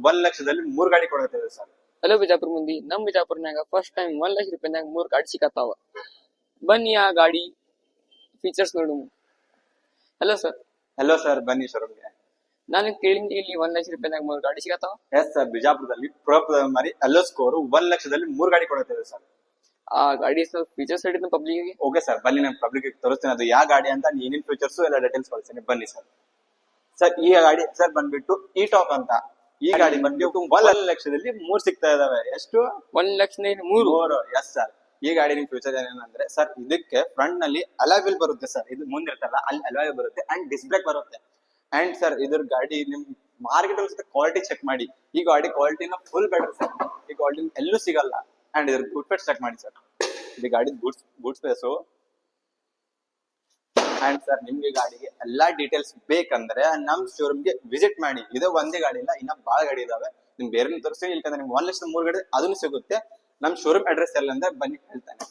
1,00,000ದಲ್ಲಿ 3 ಗಾಡಿ ಕೊಡತ್ತೇವೆ sir. Hello Bijapur ಮಂದಿ, ನಮ್ ಬಿಜಾಪುರ್ನಾಗ ಫಸ್ಟ್ ಟೈಮ್ 1,00,000 ರೂಪಾಯಿನಾಗ 3 ಗಾಡಿ ಸಿಗತ್ತಾವ. ಬನ್ನಿ ಆ ಗಾಡಿ ಫೀಚರ್ಸ್ ನೋಡು. Hello sir. ಹಲೋ ಸರ್, ಬನ್ನಿ ಶೋರೂಮ್ಗೆ. ನಾನು ಕೇಳಿದ್ದೆ ಇಲ್ಲಿ 1,00,000 ರೂಪಾಯಿನಾಗ 3 ಗಾಡಿ ಸಿಗತ್ತಾವ. ಎಸ್ ಸರ್, ಬಿಜಾಪುರದಲ್ಲಿ ಮಾರಿ ಅಲ್ಲೋ ಸ್ಕೋರ್ 1,00,000ದಲ್ಲಿ 3 ಗಾಡಿ ಕೊಡತ್ತೇವೆ ಸರ್. ಆ ಗಾಡಿ ಸ್ವಲ್ಪ ಫೀಚರ್ಸ್ ಹೇಳಿದ್ನ ಪಬ್ಲಿಕ್ಗೆ. ಓಕೆ ಸರ್, ಬನ್ನಿ ನಾನು ಪಬ್ಲಿಕ್ ತೋರಿಸ್ತೇನೆ ಅದು ಯಾವ ಗಾಡಿ ಅಂತ, ಏನೇನ್ ಫೀಚರ್ಸ್ ಎಲ್ಲ ಡೀಟೇಲ್ಸ್ ಕಳಿಸ್ತೇನೆ. ಬನ್ನಿ ಸರ್. ಸರ್ ಈ ಗಾಡಿ ಸರ್ ಬಂದ್ಬಿಟ್ಟು ಈ ಟಾಪ್ ಅಂತ. ಈ ಗಾಡಿ ಬಂದ್ಬಿಟ್ಟು 1,00,000ದಲ್ಲಿ 3 ಸಿಗ್ತಾ ಇದಾವೆ. ಎಷ್ಟು? 1,03,000. Yes sir. ಈ ಗಾಡಿ ನಿಮ್ ಫ್ಯೂಚರ್ ಏನಂದ್ರೆ ಸರ್, ಇದಕ್ಕೆ ಫ್ರಂಟ್ ನಲ್ಲಿ ಅಲಾಯ್ ಬರುತ್ತೆ ಸರ್. ಇದು ಮುಂದಿರ್ತಲ್ಲ ಅಲ್ಲಿ ಅಲಾಯ್ ಬರುತ್ತೆ ಅಂಡ್ ಡಿಸ್ಕ್ ಬ್ರೇಕ್ ಬರುತ್ತೆ. ಅಂಡ್ ಸರ್ ಇದ್ರ ಗಾಡಿ ನಿಮ್ ಮಾರ್ಕೆಟ್ ಅಲ್ಲಿ ಕ್ವಾಲಿಟಿ ಚೆಕ್ ಮಾಡಿ. ಈ ಗಾಡಿ ಕ್ವಾಲಿಟಿನ ಫುಲ್ ಬೆಟರ್ ಸರ್. ಈ ಕ್ವಾಲಿಟಿ ಎಲ್ಲೂ ಸಿಗಲ್ಲ. ಅಂಡ್ ಇದ್ರ ಬೂಟ್ ಪೇಟ್ ಚೆಕ್ ಮಾಡಿ ಸರ್. ಈ ಗಾಡಿ ಬೂಟ್ ಸ್ಪೇಸು. ಅಂಡ್ ಸರ್ ನಿಮ್ಗೆ ಗಾಡಿಗೆ ಎಲ್ಲಾ ಡೀಟೇಲ್ಸ್ ಬೇಕಂದ್ರೆ ನಮ್ ಶೋರೂಮ್ಗೆ ವಿಸಿಟ್ ಮಾಡಿ. ಇದು ಒಂದೇ ಗಾಡಿ ಇಲ್ಲ, ಇನ್ನ ಬಾಳ ಗಾಡಿ ಇದಾವೆ. ನಿಮ್ ಬೇರೆ ತೋರಿಸ್ತೀನಿ. ಇಲ್ಕಂದ್ರೆ ನಿಮ್ಗೆ 1,03,000 ಗಾಡಿ ಅದನ್ನು ಸಿಗುತ್ತೆ. ನಮ್ ಶೋರೂಮ್ ಅಡ್ರೆಸ್ ಎಲ್ಲ ಅಂದ್ರೆ ಬನ್ನಿ ಹೇಳ್ತಾನೆ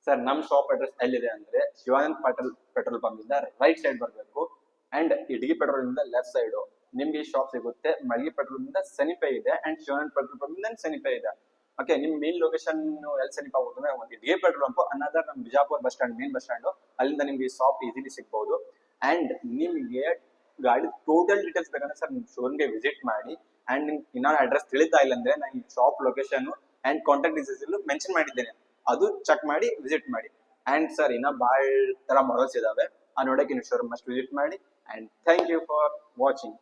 ಸರ್. ನಮ್ ಶಾಪ್ ಅಡ್ರೆಸ್ ಎಲ್ಲಿದೆ ಅಂದ್ರೆ ಶಿವಾನಂದ್ ಪೆಟ್ರೋಲ್ ಪಂಪ್ ಇಂದ ರೈಟ್ ಸೈಡ್ ಬರ್ಬೇಕು. ಅಂಡ್ ಇಡ್ಗಿ ಪೆಟ್ರೋಲ್ ಇಂದ ಲೆಫ್ಟ್ ಸೈಡ್ ನಿಮ್ಗೆ ಈ ಶಾಪ್ ಸಿಗುತ್ತೆ. ಮಳ್ಗಿ ಪೆಟ್ರೋಲ್ ಇಂದ ಸಮೀಪ ಇದೆ ಅಂಡ್ ಶಿವಾನಂದ್ ಪೆಟ್ರೋಲ್ ಪಂಪ್ ಇಂದ ಸಮೀಪ ಇದೆ. ಓಕೆ, ನಿಮ್ ಮೇನ್ ಲೊಕೇಶನ್ ಎಲ್ಲಿ ಸಮೀಪ ಆಗುತ್ತೆ ಅಂದ್ರೆ ಒಂದು ಇಡ್ಗಿ ಪೆಟ್ರೋಲ್ ಪಂಪ್ ಅನ್ನೋದರ್ ನಮ್ Bijapur bus stand, main bus stand. ಅಲ್ಲಿಂದ ನಿಮ್ಗೆ ಈ ಶಾಪ್ ಈಸಿಲಿ ಸಿಗ್ಬಹುದು. ಅಂಡ್ ನಿಮ್ಗೆ ಗಾಡಿ ಟೋಟಲ್ ಡೀಟೇಲ್ಸ್ ಬೇಕಂದ್ರೆ ಸರ್ ನಿಮ್ ಶೋರೂಮ್ಗೆ ವಿಸಿಟ್ ಮಾಡಿ. ಅಂಡ್ ನಿಮ್ ಇನ್ನೊಂದು ಅಡ್ರೆಸ್ ತಿಳಿತಾ ಇಲ್ಲ ಅಂದ್ರೆ ನಾನು ಈ shop location and contact details mention ಮಾಡಿದ್ದೇನೆ, ಅದು ಚೆಕ್ ಮಾಡಿ ವಿಸಿಟ್ ಮಾಡಿ. ಅಂಡ್ ಸರ್ ಇನ್ನ ಬಾಳ್ ತರ ಮಾಡಲ್ಸ್ ಇದಾವೆ, ಆ ನೋಡಕ್ಕೆ ನೀವು ಶೋರೂಮ್ ಮಸ್ಟ್ ವಿಸಿಟ್ ಮಾಡಿ. And thank you for watching.